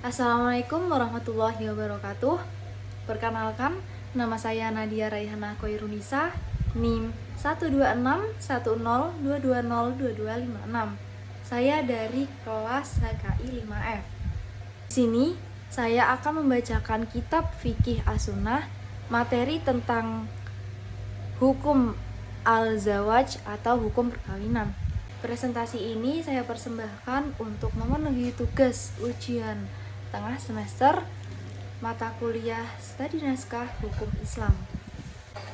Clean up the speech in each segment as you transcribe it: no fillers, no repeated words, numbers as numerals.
Assalamualaikum warahmatullahi wabarakatuh. Perkenalkan, nama saya Nadia Raihana Koirunisa, NIM 12610220226. Saya dari kelas HKI 5F. Di sini saya akan membacakan kitab Fikih As-Sunnah, materi tentang hukum al-zawaj atau hukum perkawinan. Presentasi ini saya persembahkan untuk memenuhi tugas ujian tengah semester mata kuliah Studi Naskah Hukum Islam.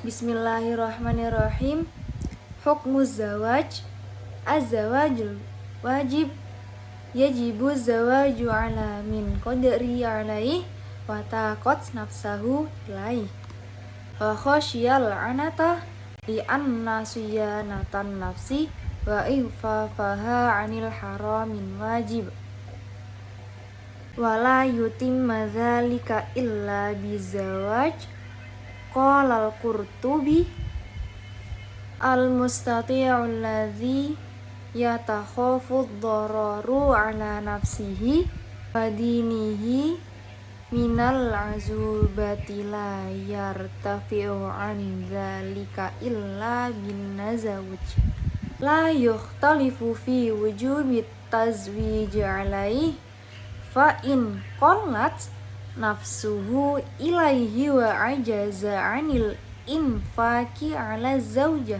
Bismillahirrahmanirrahim. Hukmuz zawaj. Az-zawajul wajib. Yajibu zawaju ala min qadri alaih wa taqat nafsahu ilaih. Wa khosyal anata li anna suyanatan nafsi wa ifafaha anil haramin wajib. Wala yutimma dzalika illa bizawaj. Qala al-Qurtubi al-mustati'u alladhi yatakhafu ad-dararu ala nafsihi wa dinihi minal azubati la yartafi'u an dzalika illa bin nazawaj. La yukhtalifu fi wujubi tazwij alaih fa in qallat nafsuhu ilaihi wa ajaza anil infaki ala zawjah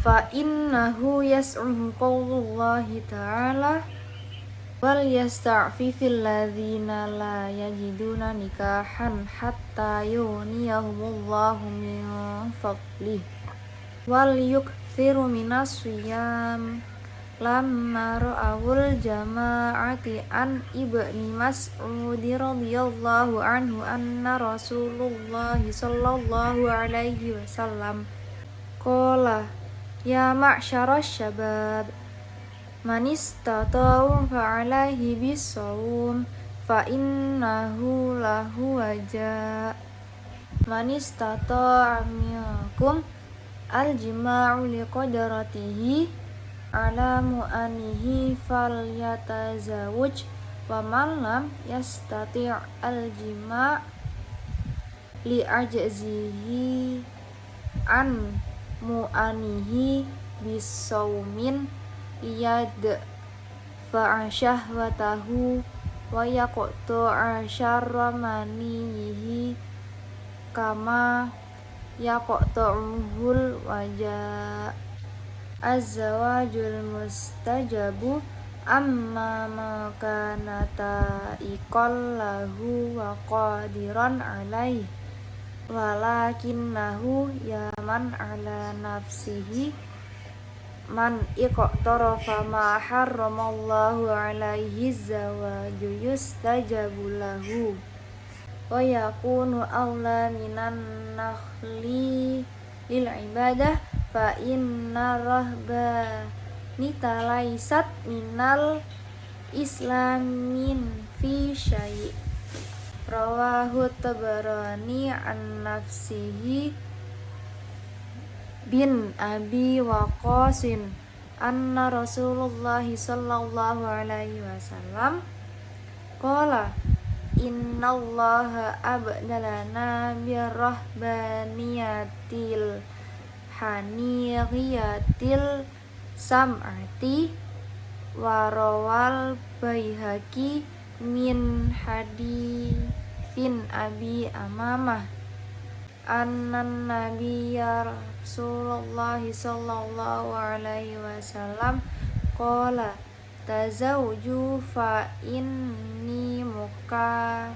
fa innahu yas'uhu qawlullahi ta'ala wal yasta'fifil ladzina la yajiduna nikahan hatta yughniyahumullahu min fadlih wal yukthiru minas siyam. Lamma ra'awul jama'ati an ibni Mas'ud radhiyallahu anhu anna Rasulullah sallallahu alaihi wasallam qala ya ma'syaras syabab man istata'u fa'alaihi bisawm fa innahu lahu waja man istata'a minkum al-jima'u liqadratihi ala mu'anihi falyatazawwaj wa man lam yastati' al-jima' li ajzihi an mu'anihi bisawmin yad fa'a syahwatahu wa yaqta'a syarra manihi kama yaqta'uhul waja'. Az-zawajul mustajabu amma ma kana ta'iqal lahu wa qadiran alaih walakinnahu yaman ala nafsihi man iqtarafa ma harramallahu alaihi zawaju yustajabu lahu wa yakunu awla minan nakhli lil ibadah fa inna rahbanita laysat minal islamin fi syai'. Rawahu Tabarani an nafsihi bin Abi Waqqasin anna Rasulullah sallallahu alaihi wasallam qala innallaha abdalana birrahbaniyatil haniyatil sam'ati warawal Baihaqi min hadithin Abi Amamah annan nabiyya Rasulullah sallallahu alaihi wasallam qala tazawju fa inni mukathiru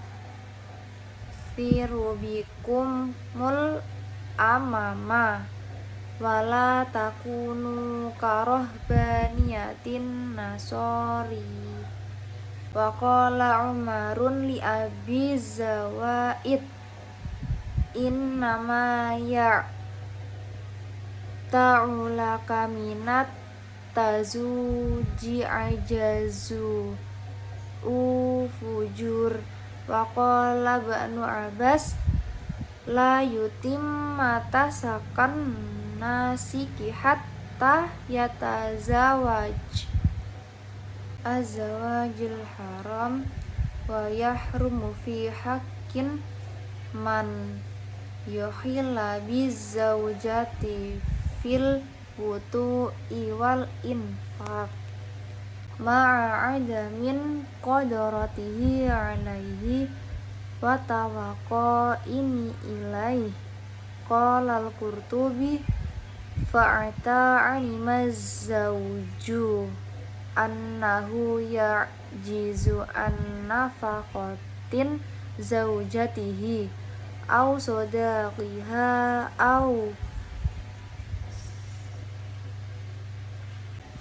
bikum mul amama wala takunu karahbaniyatin nasori. Wa qala Umarun li Abi Zawaid innama ta'ulaka minat tazuji ajazu fujur. Wa qala Ibnu Abbas la yutimma tasakan nasiki hatta yatazawaj. Az-zawajul haram wa yahrumu fi haqqin man yuhilla bizawjati fil wutu'i wal infaq ma'a adamin qadratihi alaihi wa tawaqqa'ini ilaihi. Qala al-Qurtubi fa'ata alimaz zawju annahu ya'jizu an nafaqatin zawjatihi aw sadaqiha aw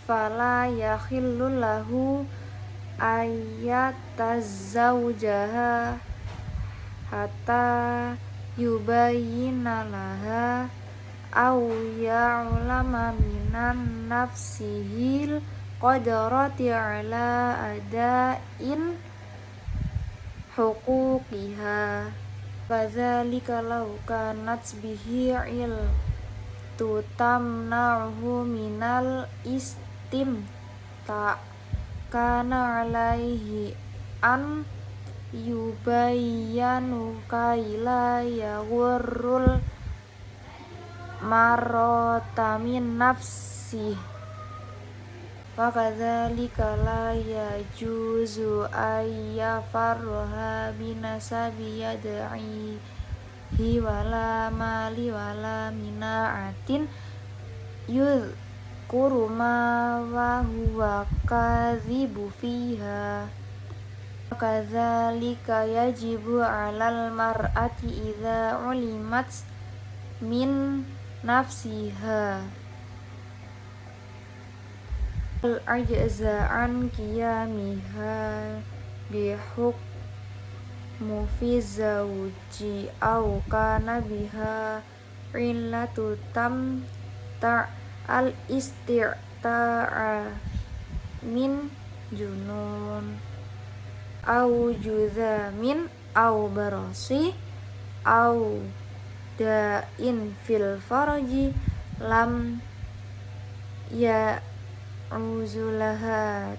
fala yakhillu lahu ayatazawjaha hatta yubayyina laha aw ya'lama minan nafsihil qadrati ala ada'in huquqiha. Kadzalika law kanat bihi tutamna'hu minal istimta kana alaihi an yubayyanu kaila yaghurrul marota min nafsih wa kadzalika la yajuzu ayyafarraha binasabi yad'ihi wala mali wala mina'atin yudhkuru ma wa huwa kadhibu fiha. Kadzalika yajibu 'alal mar'ati idza ulimat min nafsiha al-ajza an qiyamiha bihukmu fi zawji aw kana biha illatu tamta al-isti'ta'a min junun aw judhamin aw barasi aw da'in fil farji lam ya'uzulaha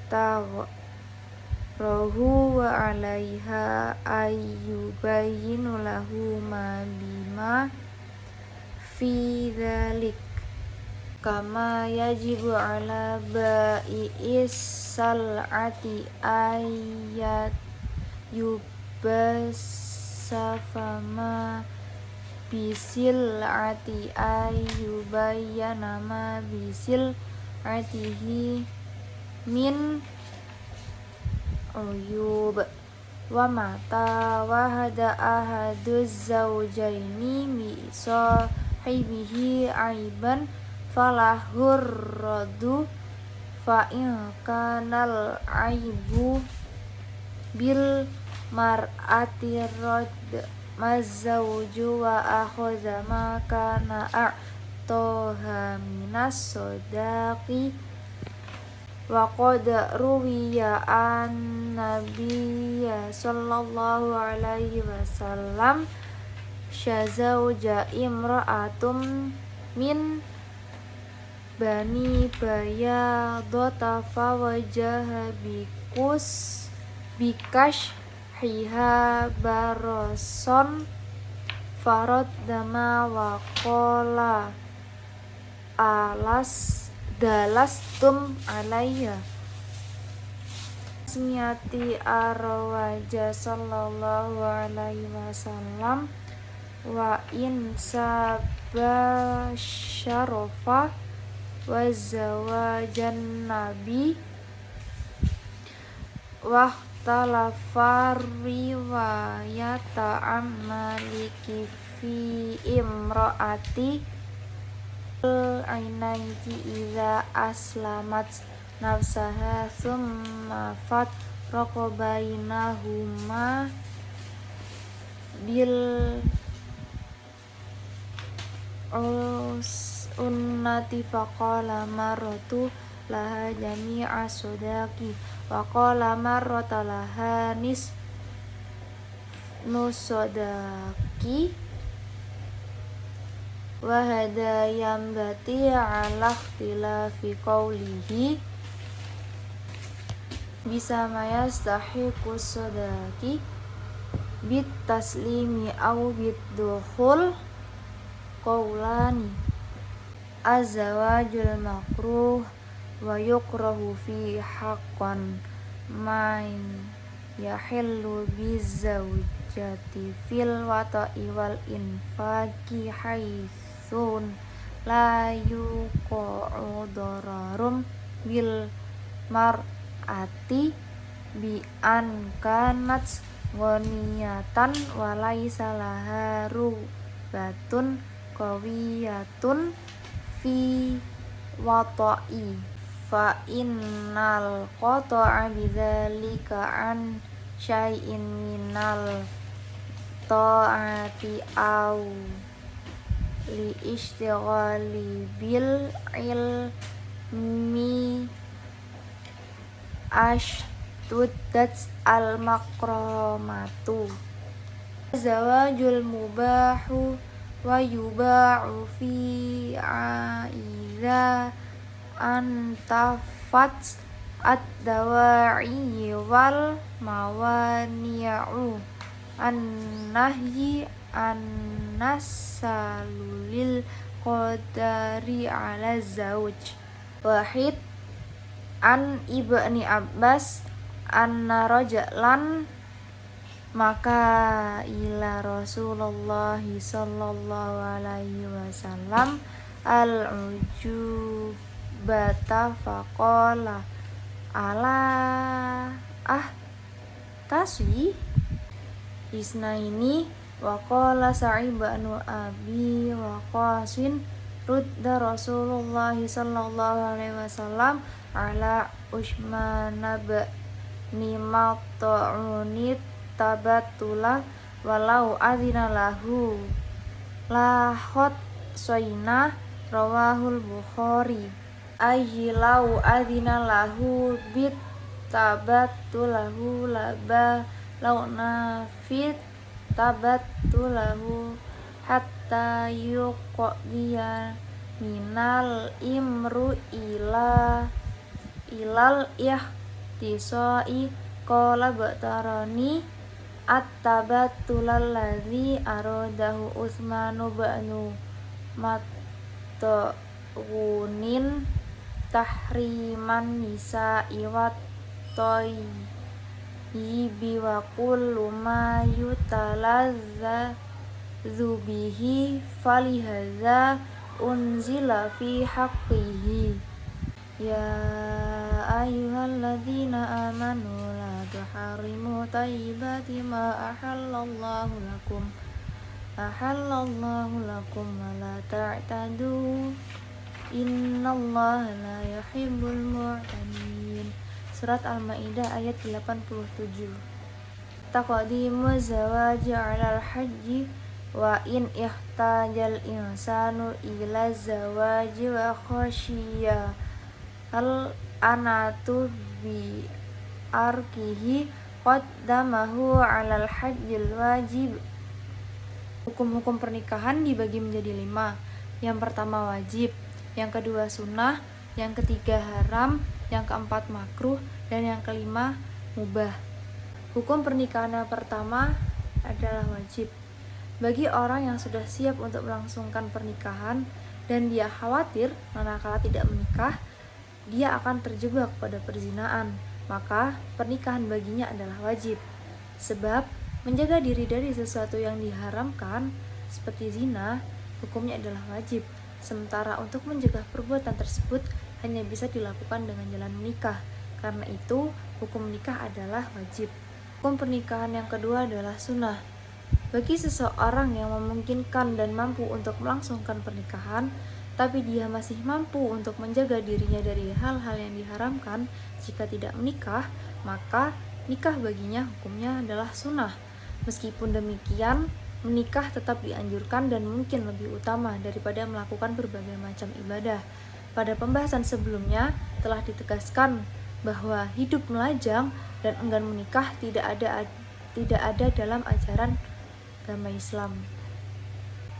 taghrahu wa 'alaiha ayyubayyinu lahu ma bima fi dhalik kama yajibu 'ala ba'i'is sal'ati ayat yubassafama bisil ati ayyubayyana ma bisil atihi min uyub wa mata wahada ahaduz zawjaini mi sahibihi aiban falahur radu fa in kanal aibu bil mar'ati rad mazawju wa akhadha ma kana a'toha minas sodaqi wa qad ruwiya an nabiyya sallallahu alaihi wasallam syazawja imra'atum min bani bayadota fawajaha bikash hiha baroson farod dama wa kola dalastum alaiya Asmiyati arwaja sallallahu alaihi wasallam wa in sabah syarofa wa zawajan nabi wa talafar riwayata ammaliki fi imraati al-ainaiti idza aslamat nafsaha thumma fat raqabainahuma bil unnati faqala maratu laha jami'a sodaki wa qala marrata laha nusodaki wa hada yambati ala ikhtilafi qawlihi bisa mayastahiqus sodaki bit taslimi au bid dukhul qaulani azawajul makruh wa yukrahu fi haqqan may yahillu bizawjati fil wata'i wal infaqi haitsun la yuqa'u dararum bil mar'ati bi an kanat ghaniyatan wa laisa laha rubatun qawiyatun fi wata'i fa innal qata'a bidzalika an syai'in minal ta'ati au li istighali bil ilmi ashtuddat al makramatu zawajul mubahu wa yuba'u fi aiza antafat ad-dawa'i wal mawani'u an-nahyi an-nasalulil qadari ala zawj. Wahid an ibni Abbas anna rajulan maka ila Rasulullah sallallahu alaihi wasallam al-ujubata faqala ala taswi isnaini wa qala Sa'ib bin Abi Waqqasin rudda Rasulullah sallallahu alaihi wasallam ala Utsman bin Mat'unit tabatula walau adzina lahu lahot soina rawahul Bukhari ayyilau adzina lahu bit tabatulahu laba launa fit tabatulahu hatta yuqdiya minal imru ilal ihtisai qala batarani at-tabatulal ladzi aradahu Utsmanu ba'nu mat'unin tahriman nisa'i wa thayyibi wa kullu ma yutalazzu bihi falihadza unzila fi haqqihi ya ayyuhalladzina amanu la tuharrimu thayyibati ma ahallallahu lakum wa la ta'tadu innallaha la yuhibbul mu'tadin. Surat Al-Maidah ayat 87. Taqdimu zawaji 'alal hajji wa in ihtajal insanu ila zawaji wa khashiya al anatu bi arkihi qaddamahu 'alal hajjil wajib. Hukum-hukum pernikahan dibagi menjadi 5. Yang pertama wajib, yang kedua sunnah, yang ketiga haram, yang keempat makruh, dan yang kelima mubah. Hukum pernikahan yang pertama adalah wajib. Bagi orang yang sudah siap untuk melangsungkan pernikahan dan dia khawatir manakala tidak menikah, dia akan terjebak pada perzinaan, maka pernikahan baginya adalah wajib. Sebab menjaga diri dari sesuatu yang diharamkan seperti zina, hukumnya adalah wajib. Sementara untuk mencegah perbuatan tersebut hanya bisa dilakukan dengan jalan menikah. Karena itu, hukum menikah adalah wajib. Hukum pernikahan yang kedua adalah sunnah. Bagi seseorang yang memungkinkan dan mampu untuk melangsungkan pernikahan, tapi dia masih mampu untuk menjaga dirinya dari hal-hal yang diharamkan jika tidak menikah, maka nikah baginya hukumnya adalah sunnah. Meskipun demikian, menikah tetap dianjurkan dan mungkin lebih utama daripada melakukan berbagai macam ibadah. Pada pembahasan sebelumnya telah ditegaskan bahwa hidup melajang dan enggan menikah tidak ada dalam ajaran agama Islam.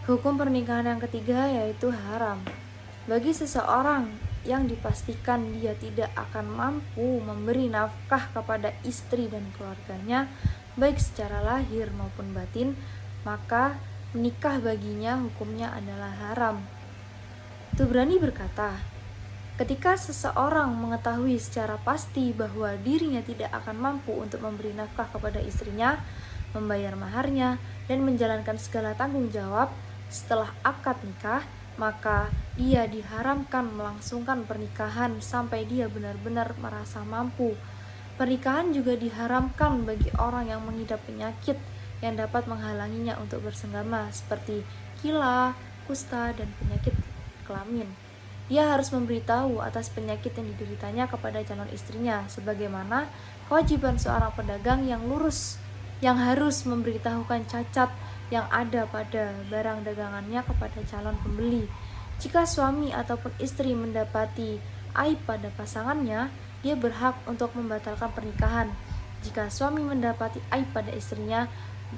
Hukum pernikahan yang ketiga yaitu haram. Bagi seseorang yang dipastikan dia tidak akan mampu memberi nafkah kepada istri dan keluarganya, baik secara lahir maupun batin, maka menikah baginya hukumnya adalah haram. Tubrani berkata, ketika seseorang mengetahui secara pasti bahwa dirinya tidak akan mampu untuk memberi nafkah kepada istrinya, membayar maharnya, dan menjalankan segala tanggung jawab setelah akad nikah, maka dia diharamkan melangsungkan pernikahan sampai dia benar-benar merasa mampu. Pernikahan juga diharamkan bagi orang yang mengidap penyakit yang dapat menghalanginya untuk bersenggama seperti gila, kusta, dan penyakit kelamin. Dia harus memberitahu atas penyakit yang dideritanya kepada calon istrinya, sebagaimana kewajiban seorang pedagang yang lurus yang harus memberitahukan cacat yang ada pada barang dagangannya kepada calon pembeli. Jika suami ataupun istri mendapati aib pada pasangannya, dia berhak untuk membatalkan pernikahan. Jika suami mendapati aib pada istrinya,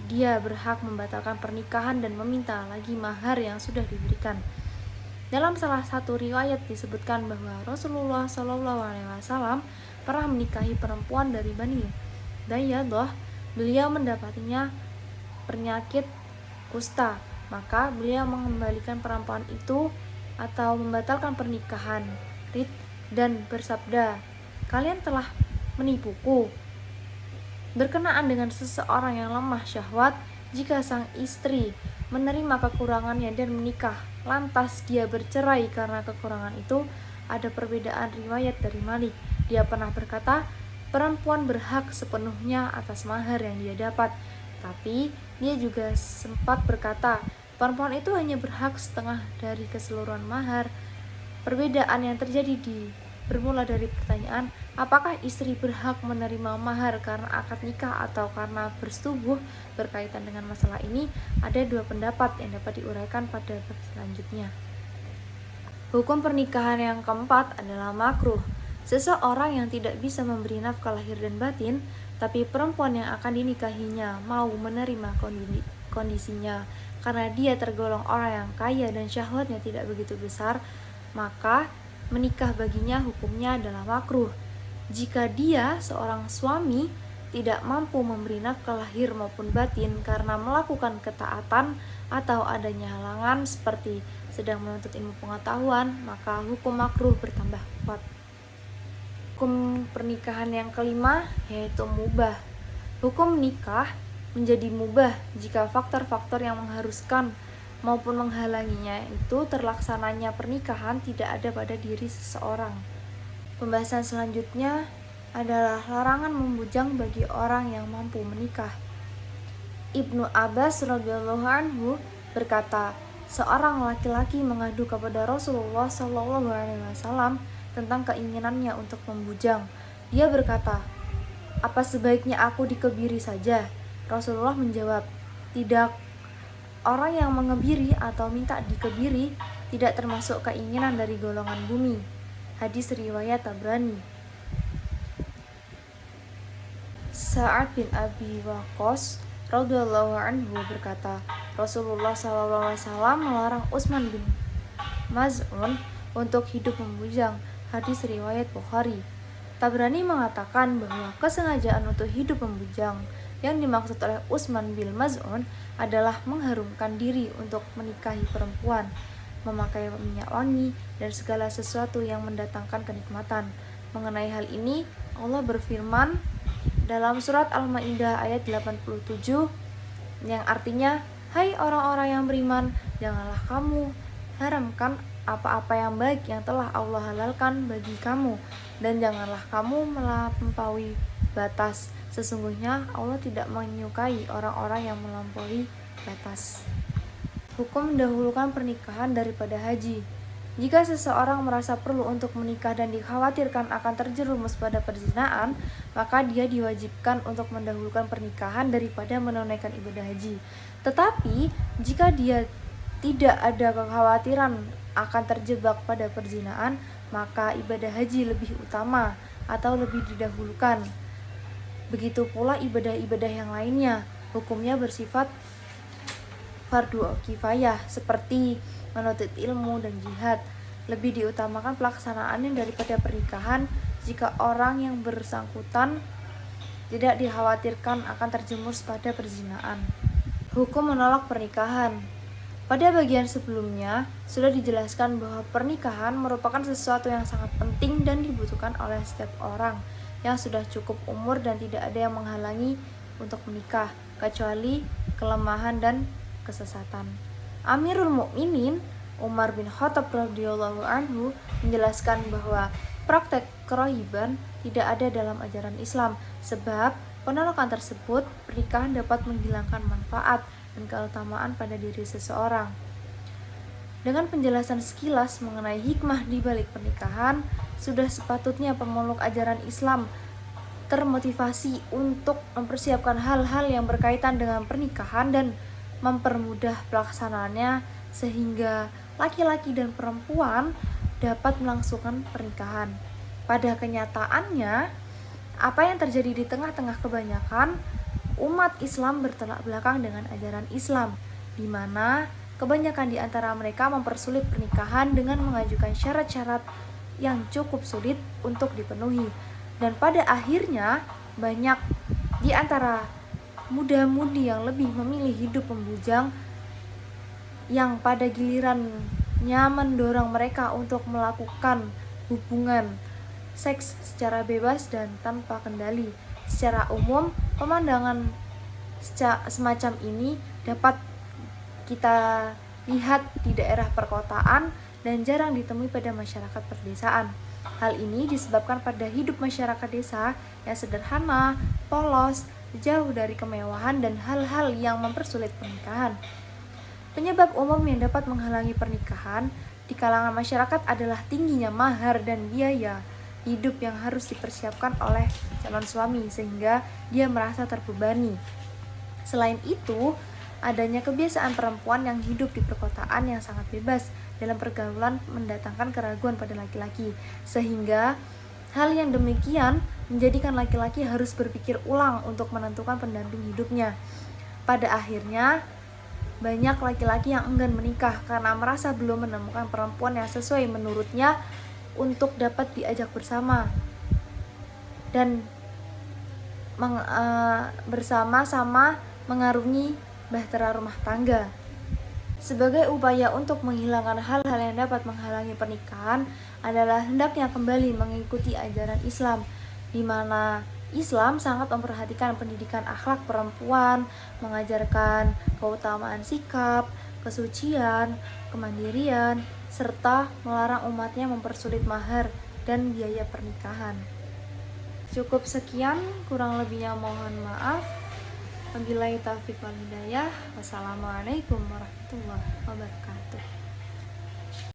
dia berhak membatalkan pernikahan dan meminta lagi mahar yang sudah diberikan. Dalam salah satu riwayat disebutkan bahwa Rasulullah SAW pernah menikahi perempuan dari Bani Dayadah. Beliau mendapatinya penyakit kusta, maka beliau mengembalikan perempuan itu atau membatalkan pernikahan dan bersabda, kalian telah menipuku. Berkenaan dengan seseorang yang lemah syahwat, jika sang istri menerima kekurangannya dan menikah, lantas dia bercerai karena kekurangan itu, ada perbedaan riwayat dari Malik. Dia pernah berkata, perempuan berhak sepenuhnya atas mahar yang dia dapat, tapi dia juga sempat berkata, perempuan itu hanya berhak setengah dari keseluruhan mahar. Perbedaan yang terjadi bermula dari pertanyaan, apakah istri berhak menerima mahar karena akad nikah atau karena bersetubuh? Berkaitan dengan masalah ini, ada dua pendapat yang dapat diuraikan pada bab selanjutnya. Hukum pernikahan yang keempat adalah makruh. Seseorang yang tidak bisa memberi nafkah lahir dan batin, tapi perempuan yang akan dinikahinya mau menerima kondisinya karena dia tergolong orang yang kaya dan syahwatnya tidak begitu besar, maka menikah baginya hukumnya adalah makruh. Jika dia, seorang suami, tidak mampu memberi nafkah lahir maupun batin karena melakukan ketaatan atau adanya halangan seperti sedang menuntut ilmu pengetahuan, maka hukum makruh bertambah kuat. Hukum pernikahan yang kelima yaitu mubah. Hukum nikah menjadi mubah jika faktor-faktor yang mengharuskan maupun menghalanginya itu terlaksananya pernikahan tidak ada pada diri seseorang. Pembahasan selanjutnya adalah larangan membujang bagi orang yang mampu menikah. Ibnu Abbas radhiyallahu anhu berkata, seorang laki-laki mengadu kepada Rasulullah SAW tentang keinginannya untuk membujang. Dia berkata, apa sebaiknya aku dikebiri saja? Rasulullah menjawab, tidak. Orang yang mengebiri atau minta dikebiri tidak termasuk keinginan dari golongan bumi. Hadis riwayat Tabrani. Sa'ad bin Abi Waqqas radhiyallahu anhu berkata, Rasulullah SAW melarang Utsman bin Maz'un untuk hidup membujang. Hadis riwayat Bukhari. Tabrani mengatakan bahwa kesengajaan untuk hidup membujang yang dimaksud oleh Utsman bin Maz'un adalah mengharumkan diri untuk menikahi perempuan, memakai minyak wangi, dan segala sesuatu yang mendatangkan kenikmatan. Mengenai hal ini, Allah berfirman dalam surat Al-Maidah ayat 87 yang artinya, hai orang-orang yang beriman, janganlah kamu haramkan apa-apa yang baik yang telah Allah halalkan bagi kamu, dan janganlah kamu melampaui batas. Sesungguhnya Allah tidak menyukai orang-orang yang melampaui batas. Hukum mendahulukan pernikahan daripada haji. Jika seseorang merasa perlu untuk menikah dan dikhawatirkan akan terjerumus pada perzinaan, maka dia diwajibkan untuk mendahulukan pernikahan daripada menunaikan ibadah haji. Tetapi jika dia tidak ada kekhawatiran akan terjebak pada perzinaan, maka ibadah haji lebih utama atau lebih didahulukan. Begitu pula ibadah-ibadah yang lainnya, hukumnya bersifat fardu kifayah seperti menuntut ilmu dan jihad. Lebih diutamakan pelaksanaannya daripada pernikahan jika orang yang bersangkutan tidak dikhawatirkan akan terjerumus pada perzinaan. Hukum menolak pernikahan. Pada bagian sebelumnya, sudah dijelaskan bahwa pernikahan merupakan sesuatu yang sangat penting dan dibutuhkan oleh setiap orang yang sudah cukup umur dan tidak ada yang menghalangi untuk menikah, kecuali kelemahan dan kesesatan. Amirul Mukminin Umar bin Khattab radhiyallahu anhu menjelaskan bahwa praktek kerohiban tidak ada dalam ajaran Islam, sebab penolakan tersebut pernikahan dapat menghilangkan manfaat dan keutamaan pada diri seseorang. Dengan penjelasan sekilas mengenai hikmah di balik pernikahan, sudah sepatutnya pemeluk ajaran Islam termotivasi untuk mempersiapkan hal-hal yang berkaitan dengan pernikahan dan mempermudah pelaksanaannya sehingga laki-laki dan perempuan dapat melangsungkan pernikahan. Pada kenyataannya, apa yang terjadi di tengah-tengah kebanyakan umat Islam bertolak belakang dengan ajaran Islam, di mana kebanyakan di antara mereka mempersulit pernikahan dengan mengajukan syarat-syarat yang cukup sulit untuk dipenuhi. Dan pada akhirnya, banyak di antara muda-mudi yang lebih memilih hidup membujang yang pada gilirannya mendorong mereka untuk melakukan hubungan seks secara bebas dan tanpa kendali. Secara umum, pemandangan semacam ini dapat kita lihat di daerah perkotaan dan jarang ditemui pada masyarakat perdesaan. Hal ini disebabkan pada hidup masyarakat desa yang sederhana, polos, jauh dari kemewahan dan hal-hal yang mempersulit pernikahan. Penyebab umum yang dapat menghalangi pernikahan di kalangan masyarakat adalah tingginya mahar dan biaya hidup yang harus dipersiapkan oleh calon suami sehingga dia merasa terbebani. Selain itu, adanya kebiasaan perempuan yang hidup di perkotaan yang sangat bebas dalam pergaulan mendatangkan keraguan pada laki-laki, sehingga hal yang demikian menjadikan laki-laki harus berpikir ulang untuk menentukan pendamping hidupnya. Pada akhirnya, banyak laki-laki yang enggan menikah karena merasa belum menemukan perempuan yang sesuai menurutnya untuk dapat diajak bersama dan bersama-sama mengarungi bahtera rumah tangga. Sebagai upaya untuk menghilangkan hal-hal yang dapat menghalangi pernikahan adalah hendaknya kembali mengikuti ajaran Islam, di mana Islam sangat memperhatikan pendidikan akhlak perempuan, mengajarkan keutamaan sikap, kesucian, kemandirian, serta melarang umatnya mempersulit mahar dan biaya pernikahan. Cukup sekian, kurang lebihnya mohon maaf. Wabillahi taufiq wal hidayah. Wassalamualaikum warahmatullahi wabarakatuh.